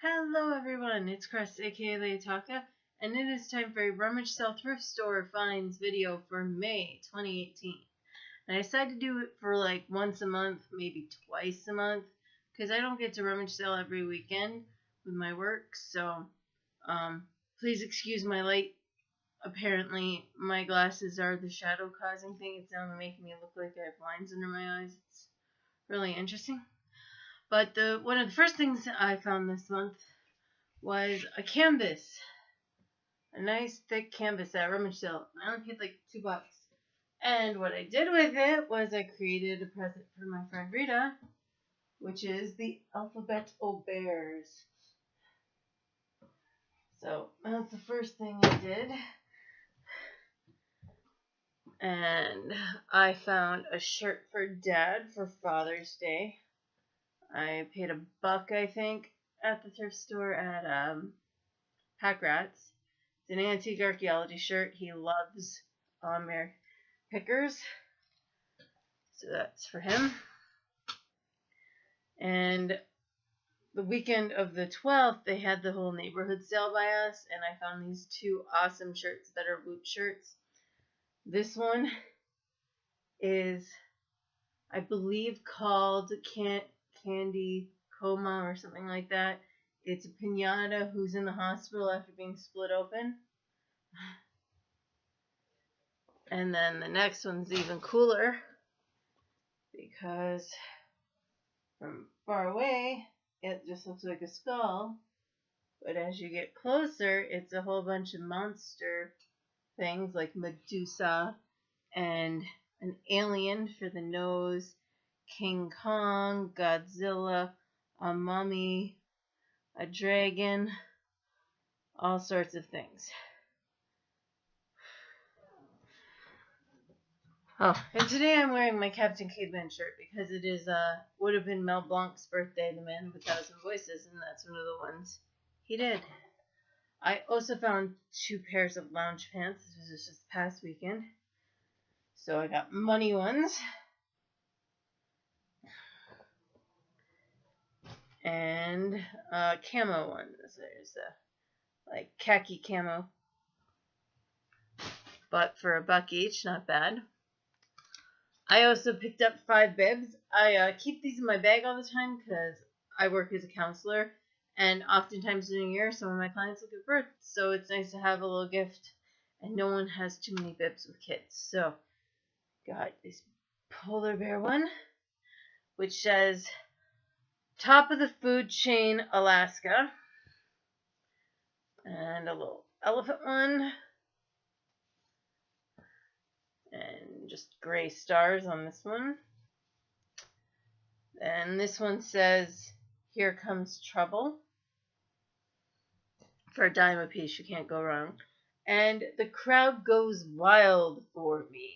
Hello everyone, it's Chris aka Leotaka, and it is time for a Rummage Sale Thrift Store Finds video for May 2018. And I decided to do it for like once a month, maybe twice a month, because I don't get to rummage sale every weekend with my work, so please excuse my light. Apparently my glasses are the shadow causing thing. It's now making me look like I have lines under my eyes. It's really interesting. But one of the first things I found this month was a canvas. A nice thick canvas at rummage sale. I only paid like $2. And what I did with it was I created a present for my friend Rita, which is the Alphabet O Bears. So that's the first thing I did. And I found a shirt for Dad for Father's Day. I paid $1, I think, at the thrift store at Pack Rats. It's an antique archaeology shirt. He loves pickers, so that's for him. And the weekend of the 12th, they had the whole neighborhood sale by us, and I found these two awesome shirts that are boot shirts. This one is, I believe, called Candy Coma or something like that. It's a piñata who's in the hospital after being split open. And then the next one's even cooler because from far away it just looks like a skull, but as you get closer it's a whole bunch of monster things like Medusa and an alien for the nose, King Kong, Godzilla, a mummy, a dragon, all sorts of things. Oh, and today I'm wearing my Captain Caveman shirt because it is would have been Mel Blanc's birthday, the man of 1,000 voices, and that's one of the ones he did. I also found 2 pairs of lounge pants. This was just this past weekend. So I got money ones and camo ones. There's like khaki camo, but for $1 each, not bad. I also picked up 5 bibs. I keep these in my bag all the time because I work as a counselor, and oftentimes during the year some of my clients will give birth, so it's nice to have a little gift, and no one has too many bibs with kids. So got this polar bear one, which says top of the food chain, Alaska, and a little elephant one, and just gray stars on this one. And this one says, here comes trouble, for $10 a piece. You can't go wrong. And the crowd goes wild for me.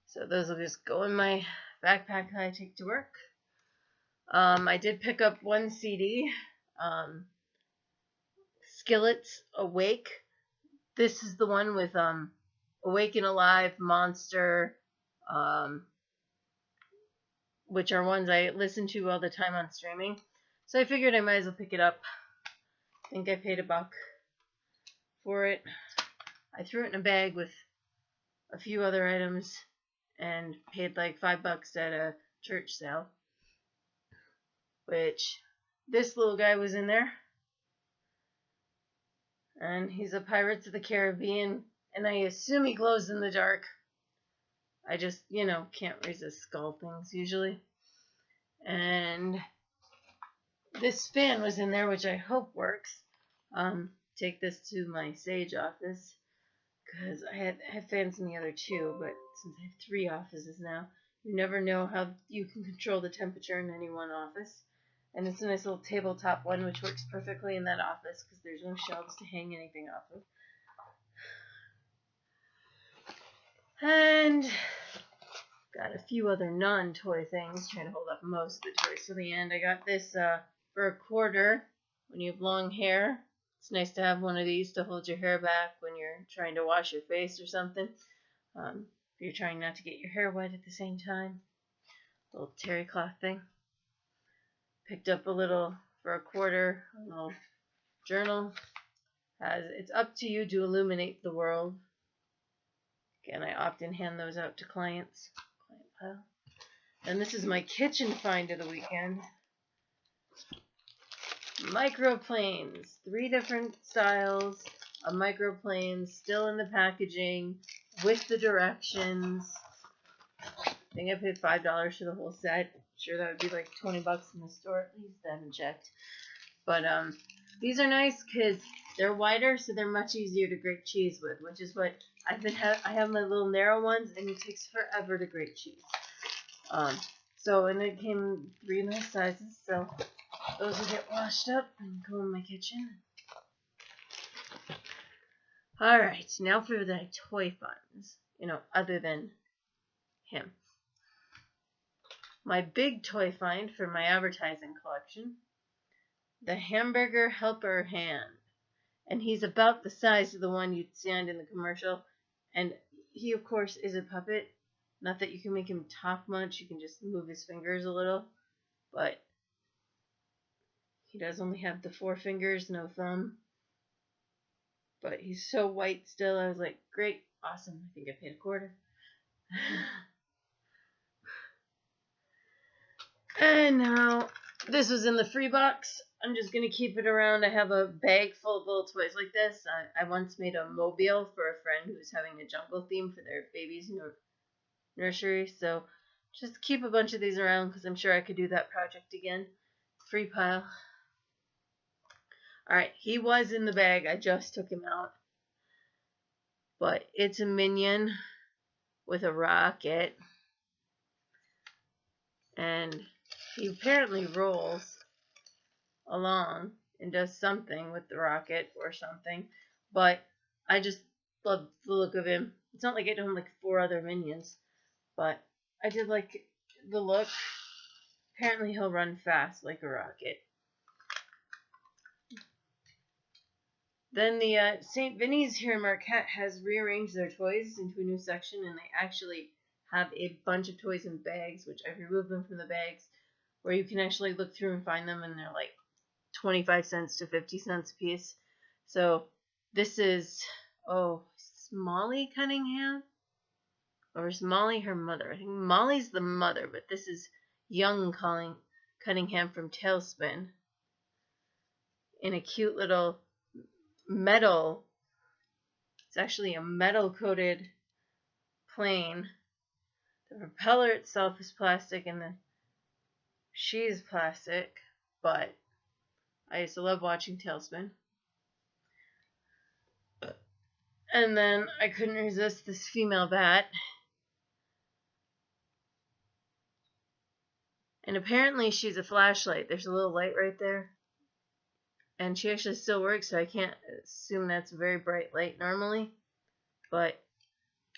So those will just go in my backpack that I take to work. I did pick up 1 CD, Skillet's Awake. This is the one with Awake and Alive, Monster, which are ones I listen to all the time on streaming. So I figured I might as well pick it up. I think I paid $1 for it. I threw it in a bag with a few other items and paid like $5 at a church sale, which this little guy was in there, and he's a Pirates of the Caribbean, and I assume he glows in the dark. I just, can't resist skull things usually. And this fan was in there, which I hope works. Take this to my Sage office because I had fans in the other 2, but since I have 3 offices now, you never know how you can control the temperature in any one office. And it's a nice little tabletop one, which works perfectly in that office because there's no shelves to hang anything off of. And got a few other non-toy things. Trying to hold up most of the toys to the end. I got this for $0.25 when you have long hair. It's nice to have one of these to hold your hair back when you're trying to wash your face or something. If you're trying not to get your hair wet at the same time. Little terry cloth thing. Picked up a little for a quarter. A little journal. It's up to you to illuminate the world. Again, I often hand those out to clients. Client pile. And this is my kitchen find of the weekend. Microplanes. 3 different styles of microplanes, still in the packaging, with the directions. I think I paid $5 for the whole set. I'm sure that would be like $20 in the store at least. I haven't checked. But these are nice because they're wider, so they're much easier to grate cheese with, which is what I've been I have my little narrow ones, and it takes forever to grate cheese. And it came 3 nice sizes, so those will get washed up and go in my kitchen. Alright, now for the toy finds, other than him. My big toy find for my advertising collection, the hamburger helper hand. And he's about the size of the one you'd stand in the commercial. And he, of course, is a puppet. Not that you can make him talk much. You can just move his fingers a little. But he does only have the 4 fingers, no thumb. But he's so white still. I was like, great, awesome. I think I paid $0.25. And now, this was in the free box. I'm just going to keep it around. I have a bag full of little toys like this. I once made a mobile for a friend who was having a jungle theme for their baby's nursery. So just keep a bunch of these around because I'm sure I could do that project again. Free pile. Alright, he was in the bag. I just took him out. But it's a minion with a rocket. And he apparently rolls along and does something with the rocket or something, but I just love the look of him. It's not like I don't like 4 other minions, but I did like the look. Apparently he'll run fast like a rocket. Then the St. Vinny's here in Marquette has rearranged their toys into a new section, and they actually have a bunch of toys in bags, which I've removed them from the bags, where you can actually look through and find them, and they're like 25 cents to 50 cents a piece. So this is, is Molly Cunningham? Or is Molly her mother? I think Molly's the mother, but this is young Cunningham from Tailspin in a cute little metal, it's actually a metal coated plane. The propeller itself is plastic and she's plastic, but I used to love watching Tailspin. And then I couldn't resist this female bat. And apparently she's a flashlight. There's a little light right there. And she actually still works, so I can't assume that's a very bright light normally. But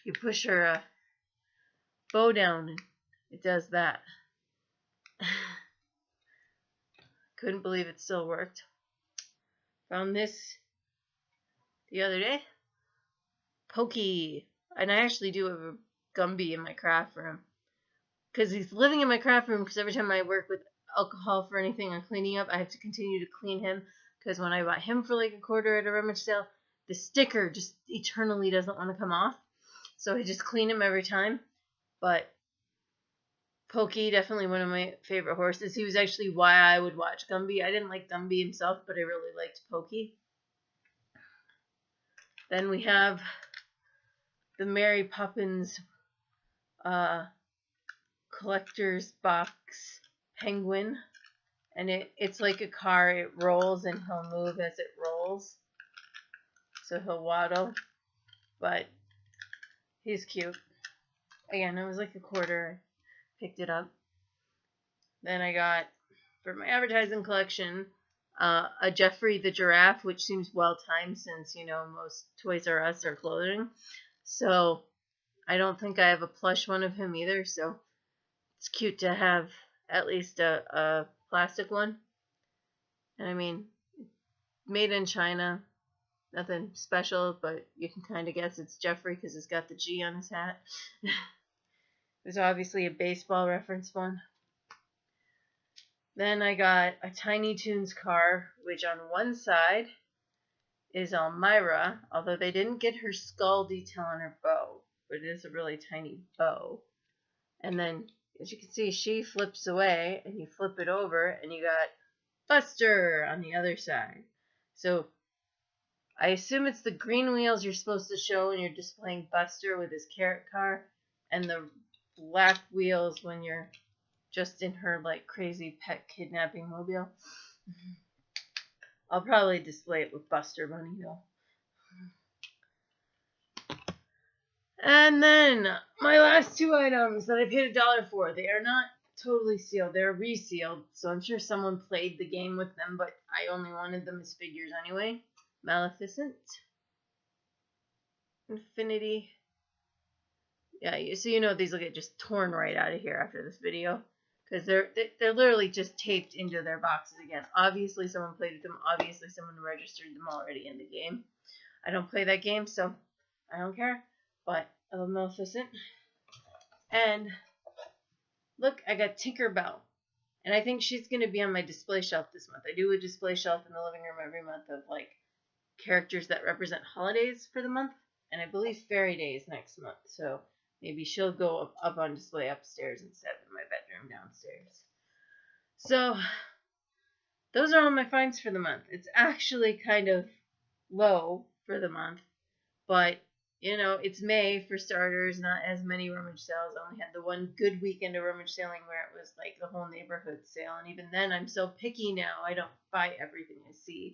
you push her bow down and it does that. Couldn't believe it still worked. Found this the other day. Pokey. And I actually do have a Gumby in my craft room. Because he's living in my craft room because every time I work with alcohol for anything I'm cleaning up, I have to continue to clean him. Because when I bought him for like a quarter at a rummage sale, the sticker just eternally doesn't want to come off. So I just clean him every time. But Pokey, definitely one of my favorite horses. He was actually why I would watch Gumby. I didn't like Gumby himself, but I really liked Pokey. Then we have the Mary Poppins collector's box penguin. And it's like a car. It rolls and he'll move as it rolls. So he'll waddle. But he's cute. Again, it was like a quarter. Picked it up. Then I got, for my advertising collection, a Jeffrey the giraffe, which seems well timed since, most Toys R Us are clothing. So I don't think I have a plush one of him either. So it's cute to have at least a plastic one. And I mean, made in China. Nothing special, but you can kind of guess it's Jeffrey because it's got the G on his hat. There's obviously a baseball reference one. Then I got a Tiny Toons car, which on one side is Elmira, although they didn't get her skull detail on her bow, but it is a really tiny bow. And then, as you can see, she flips away, and you flip it over, and you got Buster on the other side. So I assume it's the green wheels you're supposed to show when you're displaying Buster with his carrot car, and the black wheels when you're just in her like crazy pet kidnapping mobile. I'll probably display it with Buster Bunny though. And then my last two items that I paid $1 for, they are not totally sealed. They're resealed, so I'm sure someone played the game with them, but I only wanted them as figures anyway. Maleficent, Infinity. Yeah, so you know these will get just torn right out of here after this video, because they're literally just taped into their boxes again. Obviously someone played with them. Obviously someone registered them already in the game. I don't play that game, so I don't care. But I love Maleficent. And look, I got Tinkerbell. And I think she's going to be on my display shelf this month. I do a display shelf in the living room every month of like characters that represent holidays for the month. And I believe Fairy Day is next month. So maybe she'll go up on display upstairs instead of in my bedroom downstairs. So those are all my finds for the month. It's actually kind of low for the month. But you know, it's May for starters, not as many rummage sales. I only had the one good weekend of rummage selling where it was like the whole neighborhood sale. And even then, I'm so picky now. I don't buy everything I see.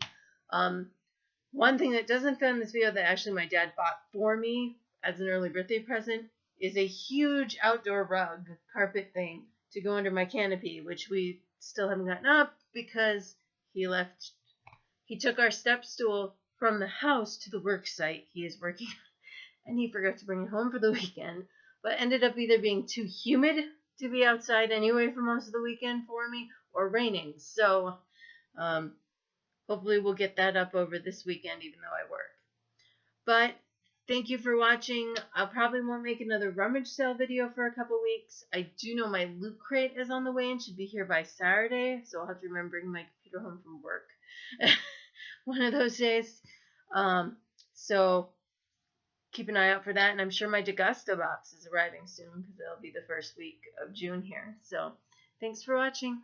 One thing that doesn't fit in this video that actually my dad bought for me as an early birthday present is a huge outdoor rug carpet thing to go under my canopy, which we still haven't gotten up because he took our step stool from the house to the work site he is working on. And he forgot to bring it home for the weekend, but ended up either being too humid to be outside anyway for most of the weekend for me, or raining. So hopefully we'll get that up over this weekend, even though I work. But thank you for watching. I probably won't make another rummage sale video for a couple weeks. I do know my loot crate is on the way and should be here by Saturday, so I'll have to remember bringing my computer home from work one of those days. So keep an eye out for that, and I'm sure my Degusta box is arriving soon because it'll be the first week of June here. So thanks for watching.